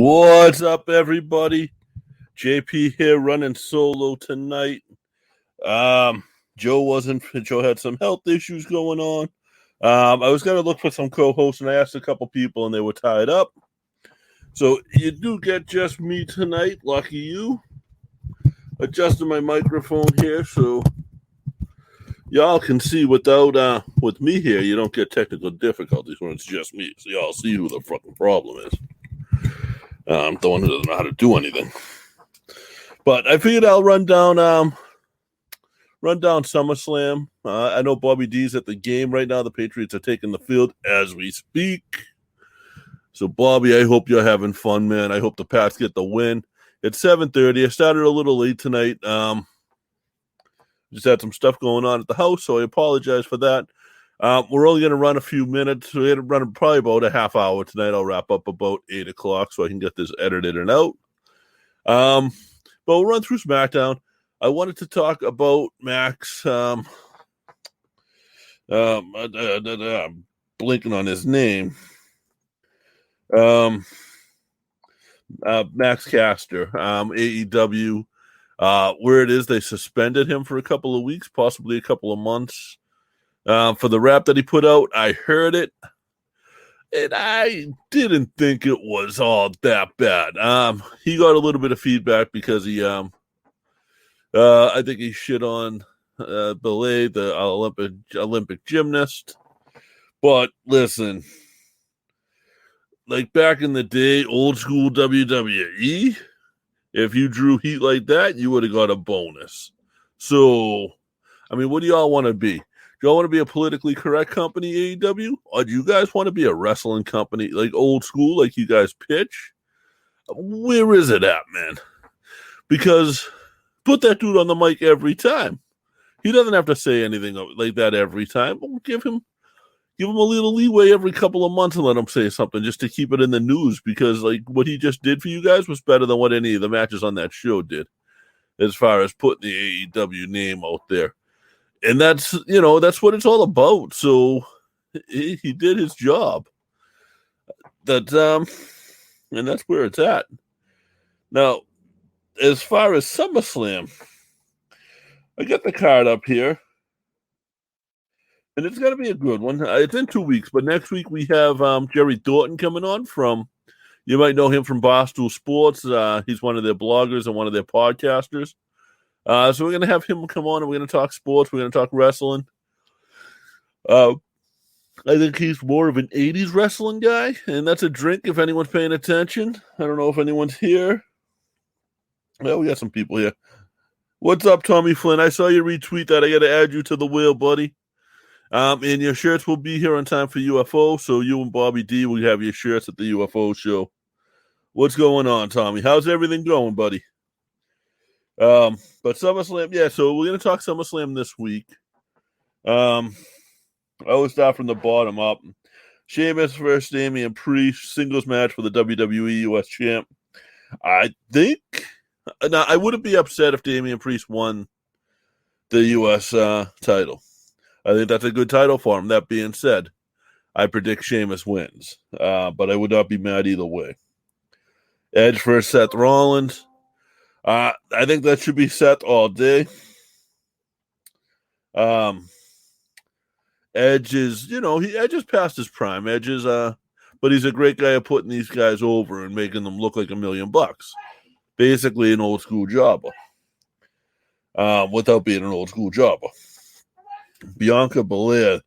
What's up, everybody? JP here, running solo tonight. Joe had some health issues going on. I was going to look for some co-hosts, and I asked a couple people, and they were tied up. So you do get just me tonight. Lucky you. Adjusting my microphone here so y'all can see without with me here. You don't get technical difficulties when it's just me, so y'all see who the fucking problem is. The one who doesn't know how to do anything. But I figured I'll run down SummerSlam. I know Bobby D's at the game right now. The Patriots are taking the field as we speak. So, Bobby, I hope you're having fun, man. I hope the Pats get the win. It's 7:30. I started a little late tonight. Just had some stuff going on at the house, so I apologize for that. We're only going to run a few minutes. We're going to run probably about a half hour tonight. I'll wrap up about 8 o'clock so I can get this edited and out. But we'll run through SmackDown. I wanted to talk about Max. I'm blinking on his name. Max Caster, AEW. Where it is, they suspended him for a couple of weeks, possibly a couple of months. For the rap that he put out, I heard it, and I didn't think it was all that bad. He got a little bit of feedback because he, I think he shit on Belay, the Olympic gymnast. But listen, like back in the day, old school WWE, if you drew heat like that, you would have got a bonus. So, I mean, what do y'all want to be? Do y'all want to be a politically correct company, AEW? Or do you guys want to be a wrestling company, like old school, like you guys pitch? Where is it at, man? Because put that dude on the mic every time. He doesn't have to say anything like that every time. Give him a little leeway every couple of months and let him say something just to keep it in the news, because like what he just did for you guys was better than what any of the matches on that show did as far as putting the AEW name out there. And that's what it's all about. So he did his job. And that's where it's at. Now, as far as SummerSlam, I got the card up here. And it's going to be a good one. It's in 2 weeks, but next week we have Jerry Thornton coming on from, you might know him from Barstool Sports. He's one of their bloggers and one of their podcasters. So we're going to have him come on and we're going to talk sports. We're going to talk wrestling. I think he's more of an 80s wrestling guy, and that's a drink if anyone's paying attention. I don't know if anyone's here. Well, we got some people here. What's up, Tommy Flynn? I saw you retweet that. I got to add you to the wheel, buddy. And your shirts will be here on time for UFO, so you and Bobby D will have your shirts at the UFO show. What's going on, Tommy? How's everything going, buddy? But SummerSlam, yeah, so we're going to talk SummerSlam this week. I always start from the bottom up. Sheamus versus Damian Priest, singles match for the WWE US Champ. I think, now I wouldn't be upset if Damian Priest won the US title. I think that's a good title for him. That being said, I predict Sheamus wins, but I would not be mad either way. Edge versus Seth Rollins. I think that should be Seth all day. Edge is, Edge is past his prime. Edge is, but he's a great guy at putting these guys over and making them look like $1 million. Basically an old school jobber, without being an old school jobber. Bianca Belair,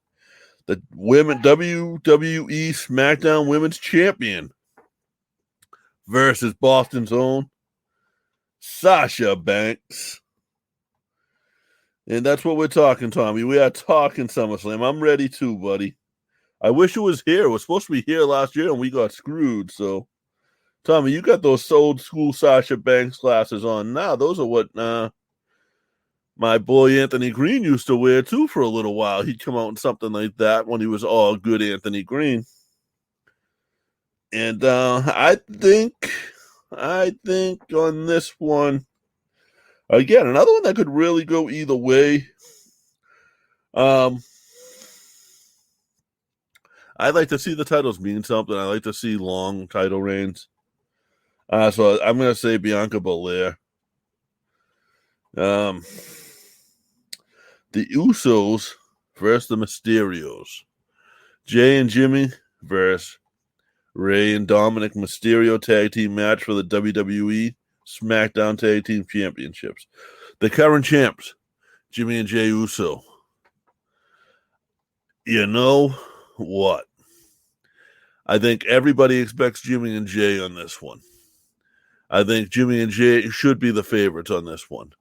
the WWE SmackDown Women's Champion, versus Boston's own Sasha Banks. And that's what we're talking, Tommy. We are talking SummerSlam. I'm ready too, buddy. I wish it was here. It was supposed to be here last year, and we got screwed. So, Tommy, you got those old school Sasha Banks glasses on now. Those are what my boy Anthony Green used to wear too for a little while. He'd come out in something like that when he was all good Anthony Green. And I think on this one, again, another one that could really go either way. I like to see the titles mean something. I like to see long title reigns. So I'm going to say Bianca Belair. The Usos versus the Mysterios. Jay and Jimmy versus Rey and Dominic Mysterio tag team match for the WWE SmackDown Tag Team Championships. The current champs, Jimmy and Jay Uso. You know what? I think everybody expects Jimmy and Jay on this one. I think Jimmy and Jay should be the favorites on this one.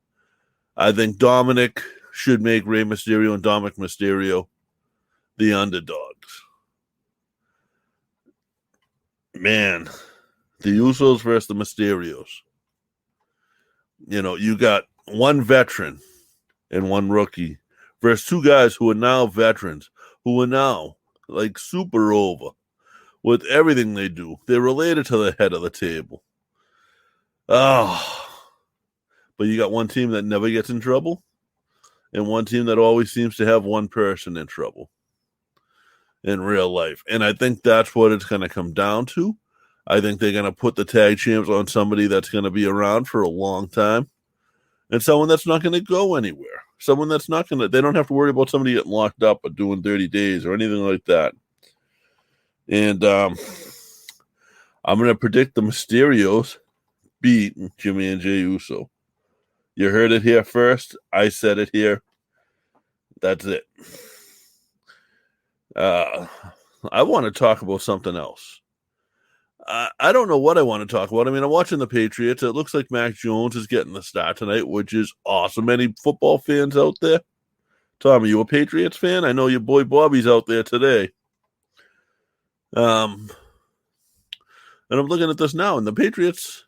I think Dominic should make Rey Mysterio and Dominic Mysterio the underdogs. Man, the Usos versus the Mysterios. You know, you got one veteran and one rookie versus two guys who are now veterans, who are now like super over with everything they do. They're related to the head of the table. Oh, but you got one team that never gets in trouble and one team that always seems to have one person in trouble in real life. And I think that's what it's going to come down to. I think they're going to put the tag champs on somebody that's going to be around for a long time and someone that's not going to go anywhere. Someone that's not going to, they don't have to worry about somebody getting locked up or doing 30 days or anything like that. And I'm going to predict the Mysterios beat Jimmy and Jey Uso. You heard it here first. I said it here. That's it. I want to talk about something else. I don't know what I want to talk about. I mean, I'm watching the Patriots. It looks like Mac Jones is getting the start tonight, which is awesome. Any football fans out there? Tom, are you a Patriots fan? I know your boy Bobby's out there today. And I'm looking at this now, and the Patriots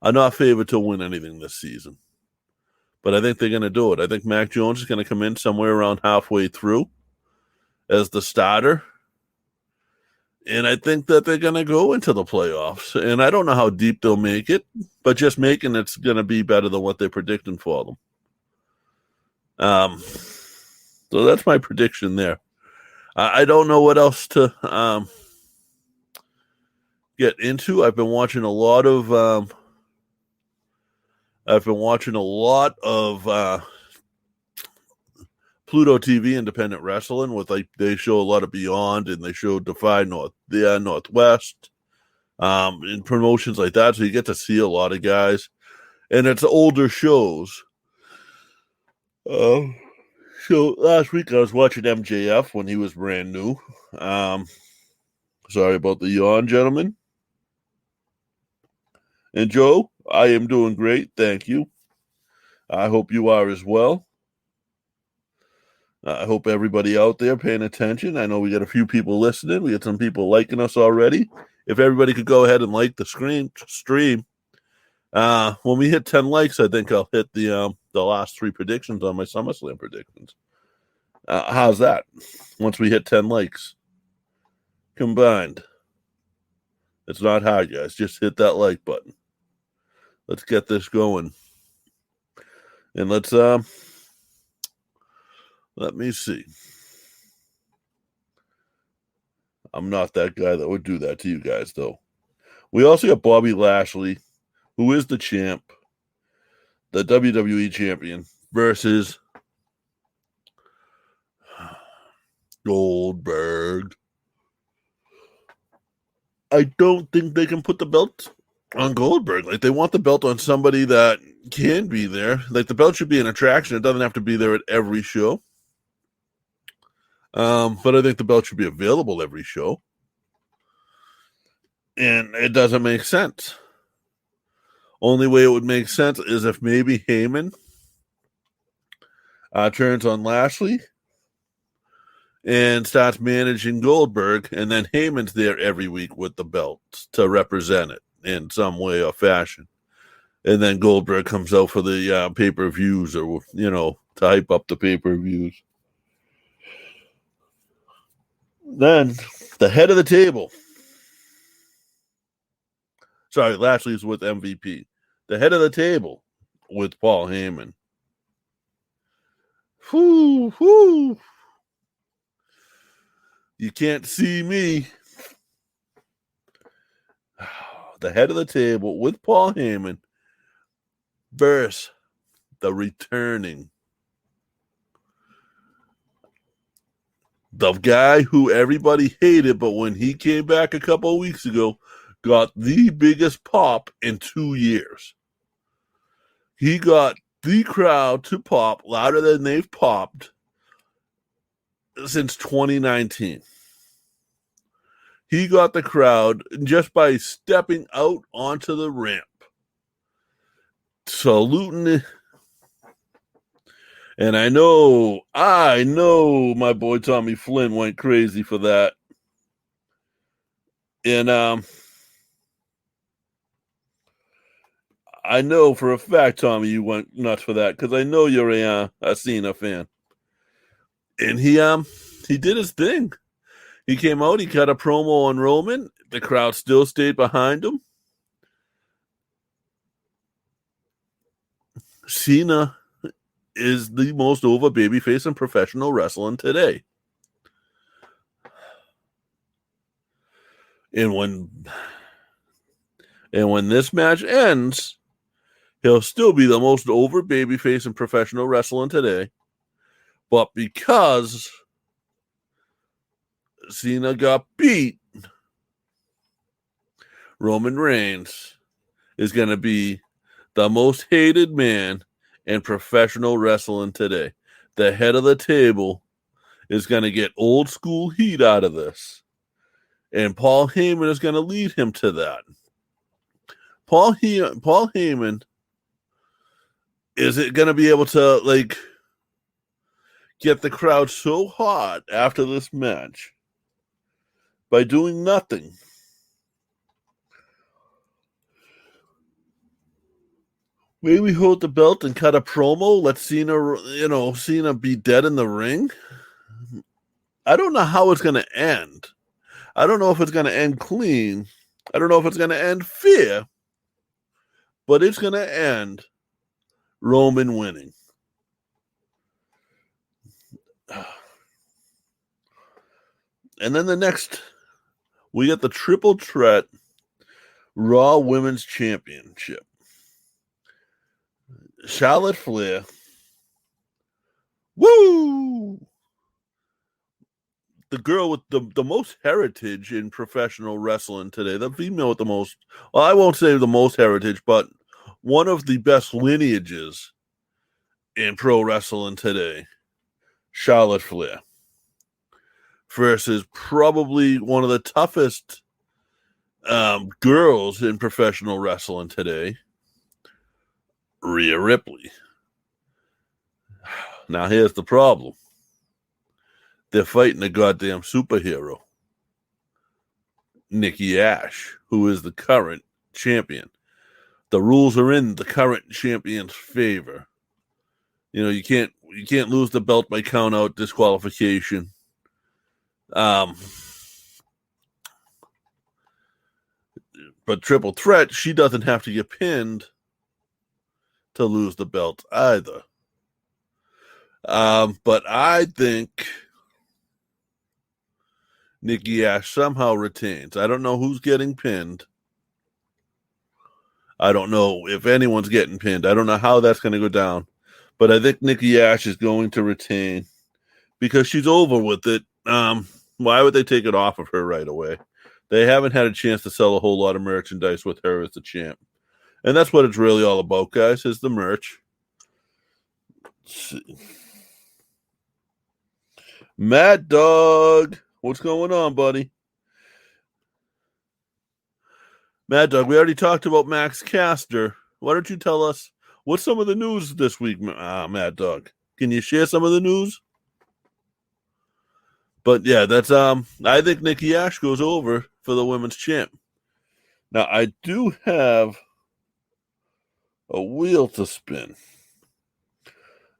are not favored to win anything this season. But I think they're going to do it. I think Mac Jones is going to come in somewhere around halfway through as the starter. And I think that they're going to go into the playoffs. And I don't know how deep they'll make it, but just making it's going to be better than what they're predicting for them. So that's my prediction there. I don't know what else to get into. I've been watching a lot of Pluto TV independent wrestling with they show a lot of Beyond and they show Defy Northwest in promotions like that. So you get to see a lot of guys and it's older shows. So last week I was watching MJF when he was brand new. Sorry about the yawn, gentlemen. And Joe, I am doing great. Thank you. I hope you are as well. I hope everybody out there paying attention. I know we got a few people listening. We got some people liking us already. If everybody could go ahead and like the stream. When we hit 10 likes, I think I'll hit the last 3 predictions on my SummerSlam predictions. How's that? Once we hit 10 likes combined. It's not hard, guys. Just hit that like button. Let's get this going. And let's let me see. I'm not that guy that would do that to you guys, though. We also got Bobby Lashley, who is the champ, the WWE champion, versus Goldberg. I don't think they can put the belt on Goldberg. Like, they want the belt on somebody that can be there. Like, the belt should be an attraction. It doesn't have to be there at every show. But I think the belt should be available every show. And it doesn't make sense. Only way it would make sense is if maybe Heyman turns on Lashley and starts managing Goldberg, and then Heyman's there every week with the belt to represent it in some way or fashion. And then Goldberg comes out for the pay-per-views or, to hype up the pay-per-views. Then the head of the table. Sorry, Lashley's with MVP. The head of the table with Paul Heyman. Whoo. You can't see me. the head of the table with Paul Heyman versus the returning, the guy who everybody hated, but when he came back a couple of weeks ago, got the biggest pop in 2 years. He got the crowd to pop louder than they've popped since 2019. He got the crowd just by stepping out onto the ramp, saluting. And I know my boy Tommy Flynn went crazy for that. And I know for a fact, Tommy, you went nuts for that because I know you're a Cena fan. And he did his thing. He came out, he cut a promo on Roman. The crowd still stayed behind him. Cena is the most over babyface in professional wrestling today. And when this match ends, he'll still be the most over babyface in professional wrestling today. But because Cena got beat, Roman Reigns is going to be the most hated man in professional wrestling today. The head of the table is going to get old school heat out of this. And Paul Heyman is going to lead him to that. Paul Heyman is it going to be able to get the crowd so hot after this match by doing nothing? Maybe hold the belt and cut a promo. Let Cena be dead in the ring. I don't know how it's going to end. I don't know if it's going to end clean. I don't know if it's going to end fair. But it's going to end Roman winning. And then we get the triple threat Raw Women's Championship. Charlotte Flair. Woo! The girl with the most heritage in professional wrestling today. The female with the most, well, I won't say the most heritage, but one of the best lineages in pro wrestling today. Charlotte Flair. Versus probably one of the toughest girls in professional wrestling today, Rhea Ripley. Now here's the problem. They're fighting a goddamn superhero, Nikki Ash, who is the current champion. The rules are in the current champion's favor. You can't lose the belt by count out, disqualification. But triple threat, she doesn't have to get pinned to lose the belt either. But I think Nikki Ash somehow retains. I don't know who's getting pinned. I don't know if anyone's getting pinned. I don't know how that's going to go down. But I think Nikki Ash is going to retain because she's over with it. Why would they take it off of her right away? They haven't had a chance to sell a whole lot of merchandise with her as the champ. And that's what it's really all about, guys, is the merch. Let's see. Mad Dog, what's going on, buddy? Mad Dog, we already talked about Max Caster. Why don't you tell us what's some of the news this week, Mad Dog? Can you share some of the news? But yeah, that's I think Nikki Ash goes over for the women's champ. Now I do have a wheel to spin.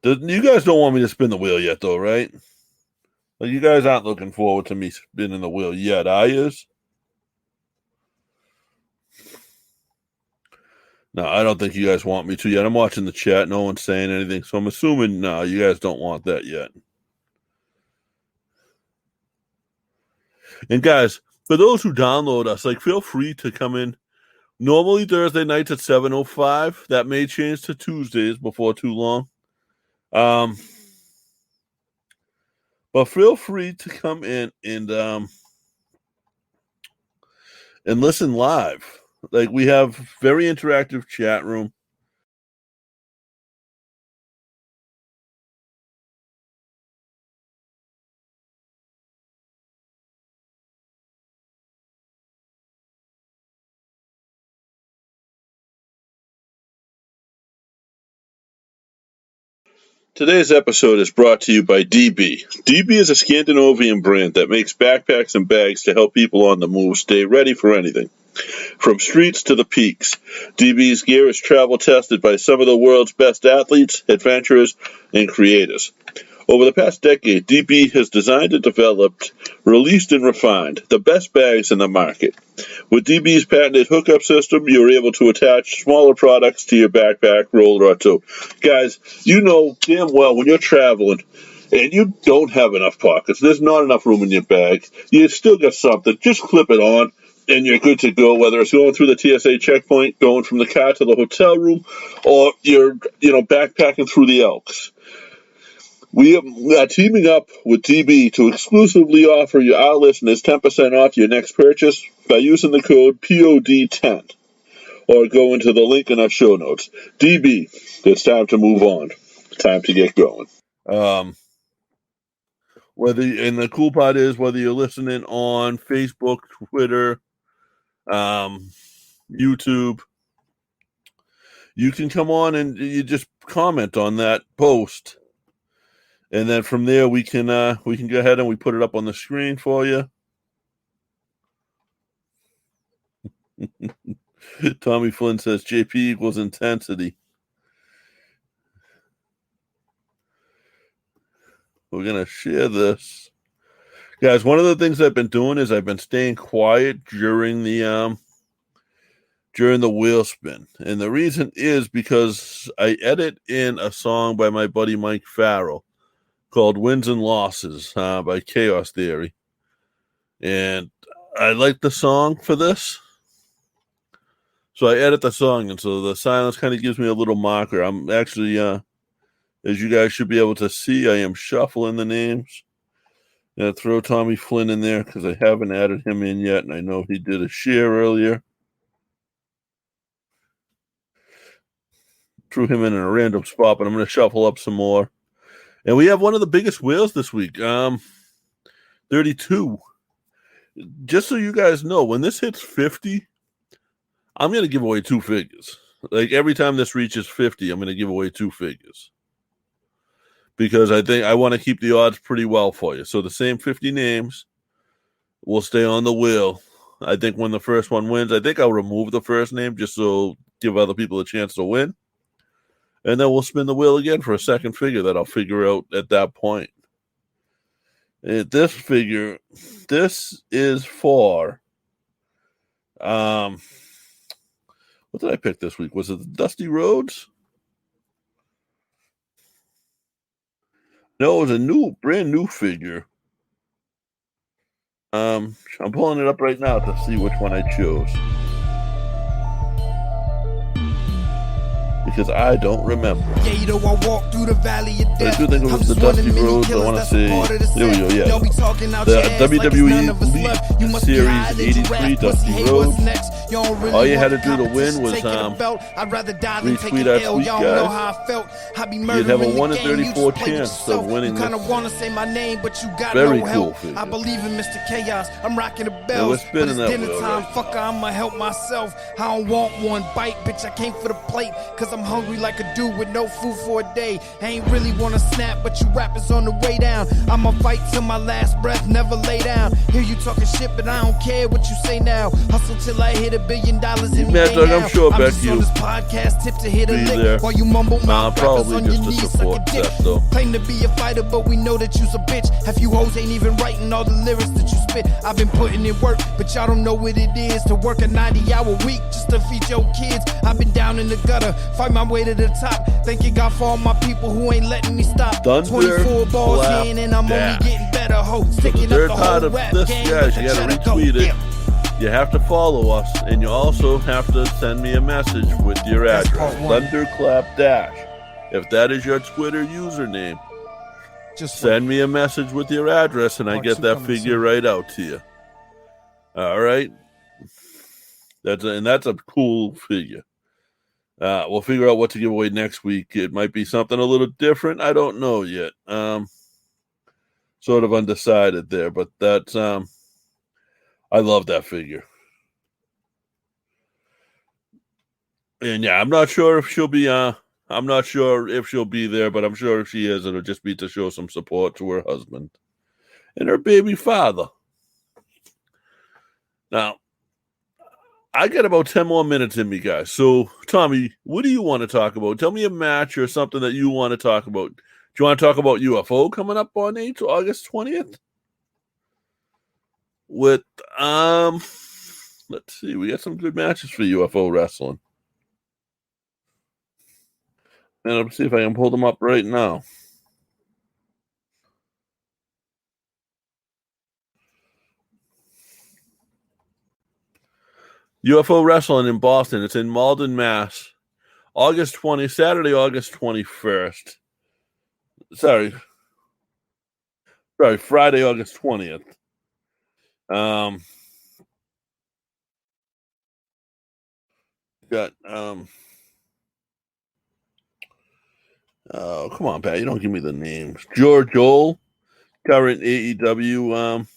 You guys don't want me to spin the wheel yet, though, right? Like, you guys aren't looking forward to me spinning the wheel yet, are you? No, I don't think you guys want me to yet. I'm watching the chat. No one's saying anything, so I'm assuming no, you guys don't want that yet. And guys, for those who download us, feel free to come in Normally Thursday nights at 7:05. That may change to Tuesdays before too long. But feel free to come in and listen live. Like, we have very interactive chat room. Today's episode is brought to you by DB. DB is a Scandinavian brand that makes backpacks and bags to help people on the move stay ready for anything. From streets to the peaks, DB's gear is travel tested by some of the world's best athletes, adventurers, and creators. Over the past decade, DB has designed and developed, released and refined the best bags in the market. With DB's patented hookup system, you're able to attach smaller products to your backpack, roller, or tote. Guys, you know damn well when you're traveling and you don't have enough pockets, there's not enough room in your bag, you still got something, just clip it on, and you're good to go, whether it's going through the TSA checkpoint, going from the car to the hotel room, or you're backpacking through the Elks. We are teaming up with DB to exclusively offer our listeners 10% off your next purchase by using the code POD10, or go into the link in our show notes. DB, it's time to move on. Time to get going. And the cool part is, whether you're listening on Facebook, Twitter, YouTube, you can come on and you just comment on that post. And then from there, we can go ahead and we put it up on the screen for you. Tommy Flynn says JP equals intensity. We're going to share this. Guys, one of the things I've been doing is I've been staying quiet during the wheel spin. And the reason is because I edit in a song by my buddy Mike Farrell called Wins and Losses by Chaos Theory. And I like the song for this. So I edit the song, and so the silence kind of gives me a little marker. I'm actually, as you guys should be able to see, I am shuffling the names. And throw Tommy Flynn in there because I haven't added him in yet, and I know he did a share earlier. Threw him in a random spot, but I'm going to shuffle up some more. And we have one of the biggest whales this week, 32. Just so you guys know, when this hits 50, I'm going to give away 2 figures. Like, every time this reaches 50, I'm going to give away 2 figures. Because I think I want to keep the odds pretty well for you. So the same 50 names will stay on the wheel. I think when the first one wins, I think I'll remove the first name just so give other people a chance to win. And then we'll spin the wheel again for a second figure that I'll figure out at that point. This figure, this is for, what did I pick this week? Was it the Dusty Rhodes? No, it was a brand new figure. I'm pulling it up right now to see which one I chose. Because I don't remember. I do think it was the Dusty Rhodes. I want to say, there we go, yeah. The WWE Elite Series 83 Dusty Rhodes. All you had to do to win was retweet our tweet, guys. You'd have a 1 in 34 chance of winning this. Very cool figure. I believe in Mr. Chaos. I'm rocking the bells. We're spinning that wheel right. Fucker, I'ma help myself. I don't want one bite, bitch. I came for the plate, cause I'm hungry like a dude with no food for a day. I ain't really wanna snap, but you rappers on the way down. I'ma fight till my last breath, never lay down. Hear you talking shit, but I don't care what you say now. Hustle till I hit $1 billion in Mad Dog, I'm sure Becky will this podcast tip to hit a lick there. While you mumble mouth rappers on your knees, suck a dick. Claim to be a fighter, but we know that you's a bitch. Half you hoes ain't even writing all the lyrics that you spit. I've been putting in work, but y'all don't know what it is to work a 90-hour week just to feed your kids. I've been down in the gutter, fight my way to the top. Thanking God for all my people who ain't letting me stop. Thunder, 24 balls in and I'm only getting better. Ho, sticking so up the whole rap this, game. guys, you gotta retweet it. You have to follow us, and you also have to send me a message with your address. Thunderclap Dash. If that is your Twitter username, just send me a message with your address, and I get that figure right out to you. All right? That's a cool figure. We'll figure out what to give away next week. It might be something a little different. I don't know yet. Sort of undecided there, but that's I love that figure. And yeah, I'm not sure if she'll be there, but I'm sure if she is, it'll just be to show some support to her husband and her baby father. Now, I got about 10 more minutes in me, guys. So, Tommy, what do you want to talk about? Tell me a match or something that you want to talk about. Do you want to talk about UFO coming up on August 20th? With, let's see, we got some good matches for UFO wrestling. And let's see if I can pull them up right now. UFO wrestling in Boston. It's in Malden, Mass. Saturday, August 21st. Sorry, Friday, August 20th. Got oh, come on, Pat. You don't give me the names. George Joel, current AEW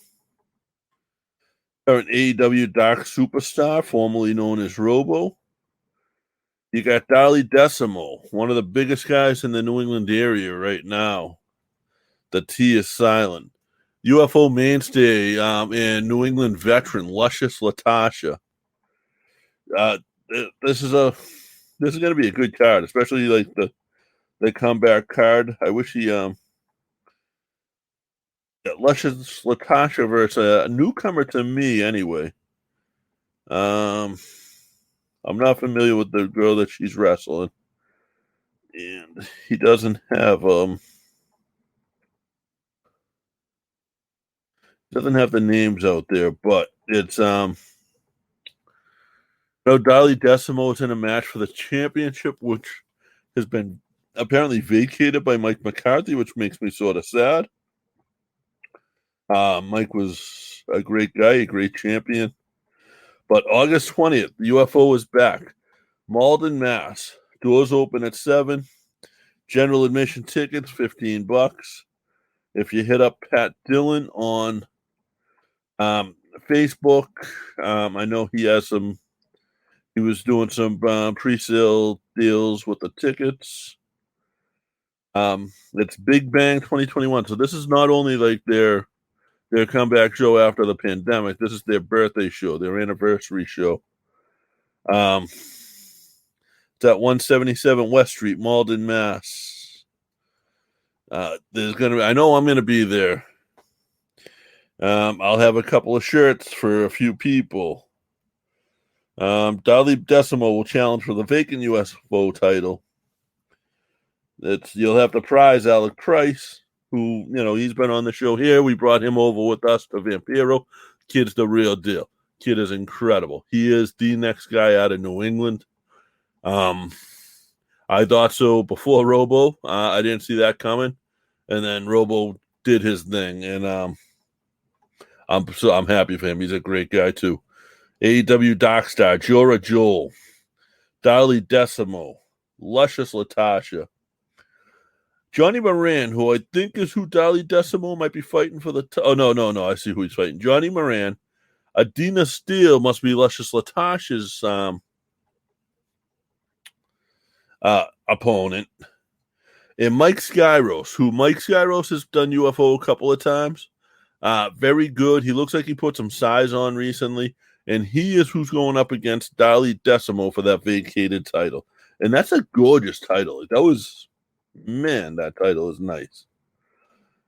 Dark Superstar, formerly known as Robo. You got Dolly Decimo, one of the biggest guys in the New England area right now. The T is silent. UFO mainstay and New England veteran Luscious Latasha. This is going to be a good card, especially like the comeback card. I wish Luscious Latasha versus a newcomer to me anyway. I'm not familiar with the girl that she's wrestling, and he doesn't have the names out there, but it's Dolly Decimo is in a match for the championship, which has been apparently vacated by Mike McCarthy, which makes me sort of sad. Mike was a great guy, a great champion. But August 20th, the UFO is back. Malden, Mass. Doors open at 7. General admission tickets, $15. If you hit up Pat Dillon on Facebook, I know he has he was doing some pre-sale deals with the tickets. It's Big Bang 2021. So this is not only like their comeback show after the pandemic. This is their birthday show, their anniversary show. It's at 177 West Street, Malden, Mass. I know I'm gonna be there. I'll have a couple of shirts for a few people. Dolly Decimo will challenge for the vacant UFO title. You'll have to prize Alec Price, who, he's been on the show here. We brought him over with us to Vampiro. Kid's the real deal. Kid is incredible. He is the next guy out of New England. I thought so before Robo. I didn't see that coming. And then Robo did his thing. And I'm happy for him. He's a great guy, too. AEW Darkstar, Jora Joel, Dolly Decimo, Luscious Latasha, Johnny Moran, who I think is who Dolly Decimo might be fighting for the... No. I see who he's fighting. Johnny Moran. Adina Steele must be Luscious Latasha's opponent. And Mike Skyros has done UFO a couple of times. Very good. He looks like he put some size on recently. And he is who's going up against Dolly Decimo for that vacated title. And that's a gorgeous title. That title is nice.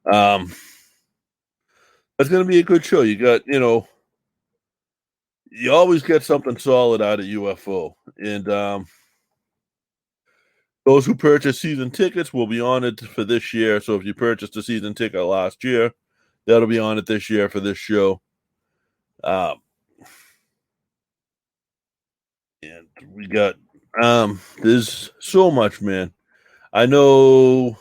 That's going to be a good show. You got, you always get something solid out of UFO. And those who purchase season tickets will be honored for this year. So if you purchased a season ticket last year, that'll be on it this year for this show. And we got there's so much, man. I know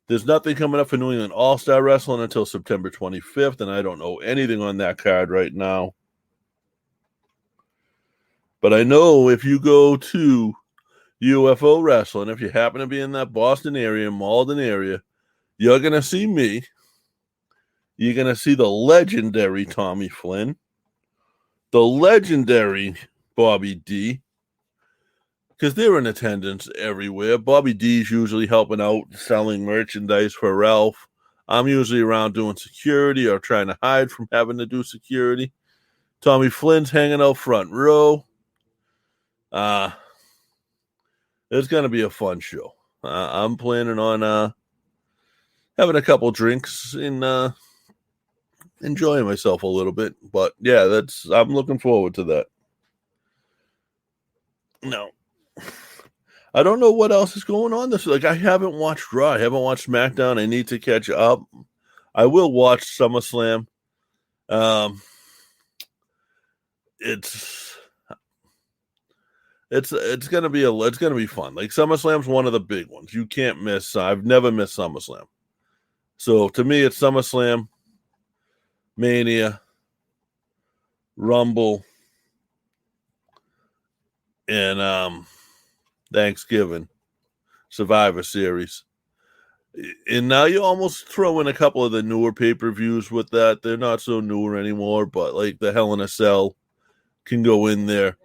there's nothing coming up for New England All-Star Wrestling until September 25th, and I don't know anything on that card right now. But I know if you go to UFO Wrestling, if you happen to be in that Boston area, Malden area, you're going to see me. You're going to see the legendary Tommy Flynn, the legendary Bobby D, because they're in attendance everywhere. Bobby D's usually helping out selling merchandise for Ralph. I'm usually around doing security or trying to hide from having to do security. Tommy Flynn's hanging out front row. It's going to be a fun show. I'm planning on having a couple drinks and enjoying myself a little bit. But yeah, I'm looking forward to that. No. I don't know what else is going on this week. I haven't watched Raw. I haven't watched SmackDown. I need to catch up. I will watch SummerSlam. It's gonna be fun. Like SummerSlam's one of the big ones. You can't miss. I've never missed SummerSlam. So to me, it's SummerSlam, Mania, Rumble, and Thanksgiving, Survivor Series. And now you almost throw in a couple of the newer pay-per-views with that. They're not so newer anymore, but like the Hell in a Cell can go in there.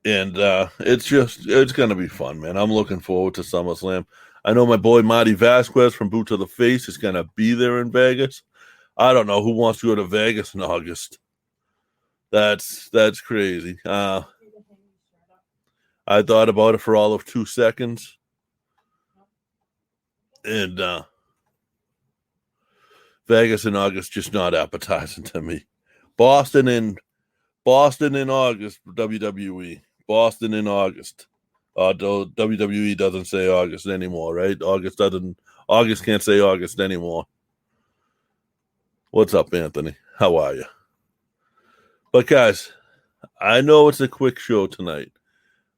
And it's going to be fun, man. I'm looking forward to SummerSlam. I know my boy Marty Vasquez from Boot to the Face is going to be there in Vegas. I don't know who wants to go to Vegas in August. That's crazy. I thought about it for all of 2 seconds. And Vegas in August, just not appetizing to me. Boston in August for WWE. Boston in August. WWE doesn't say August anymore, right? August can't say August anymore. What's up, Anthony? How are you? But guys, I know it's a quick show tonight.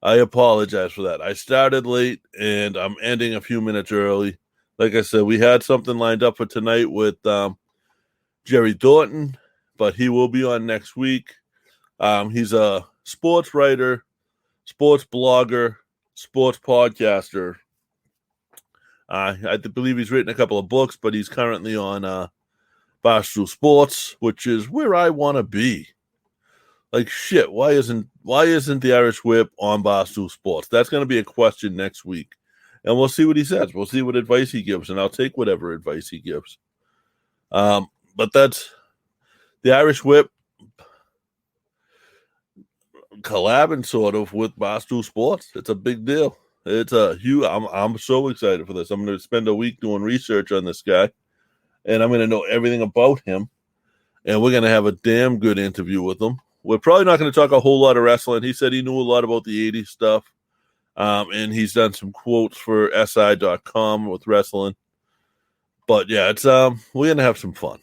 I apologize for that. I started late and I'm ending a few minutes early. Like I said, we had something lined up for tonight with Jerry Thornton, but he will be on next week. He's a sports writer, sports blogger, sports podcaster. I believe he's written a couple of books, but he's currently on Barstool Sports, which is where I want to be. Like shit, why isn't the Irish Whip on Barstool Sports? That's going to be a question next week, and we'll see what he says. We'll see what advice he gives, and I'll take whatever advice he gives. But that's the Irish Whip collabing sort of with Barstool Sports. It's a big deal. It's a huge. I'm so excited for this. I'm going to spend a week doing research on this guy, and I'm going to know everything about him, and we're going to have a damn good interview with him. We're probably not going to talk a whole lot of wrestling. He said he knew a lot about the 80s stuff, and he's done some quotes for SI.com with wrestling. But yeah, it's we're going to have some fun.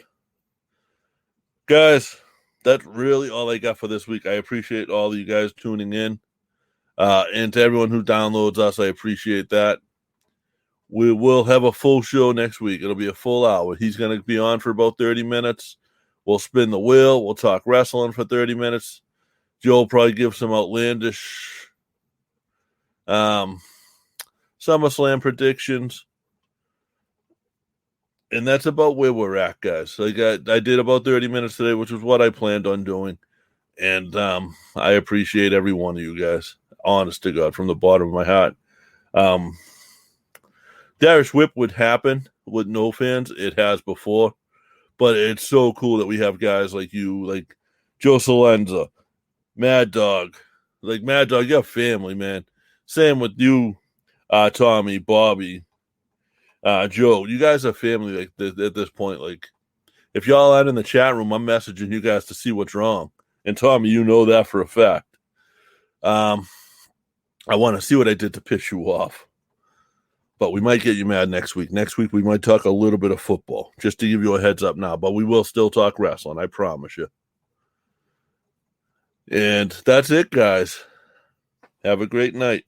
Guys, that's really all I got for this week. I appreciate all of you guys tuning in. And to everyone who downloads us, I appreciate that. We will have a full show next week. It'll be a full hour. He's going to be on for about 30 minutes. We'll spin the wheel. We'll talk wrestling for 30 minutes. Joe will probably give some outlandish SummerSlam predictions. And that's about where we're at, guys. Like I did about 30 minutes today, which was what I planned on doing. And I appreciate every one of you guys. Honest to God, from the bottom of my heart. The Irish Whip would happen with no fans. It has before. But it's so cool that we have guys like you, like Joe Salenza, Mad Dog. Like Mad Dog, you have family, man. Same with you, Tommy, Bobby, Joe. You guys are family like at this point. Like, if y'all aren't in the chat room, I'm messaging you guys to see what's wrong. And Tommy, you know that for a fact. I want to see what I did to piss you off. But we might get you mad next week. Next week, we might talk a little bit of football, just to give you a heads up now. But we will still talk wrestling, I promise you. And that's it, guys. Have a great night.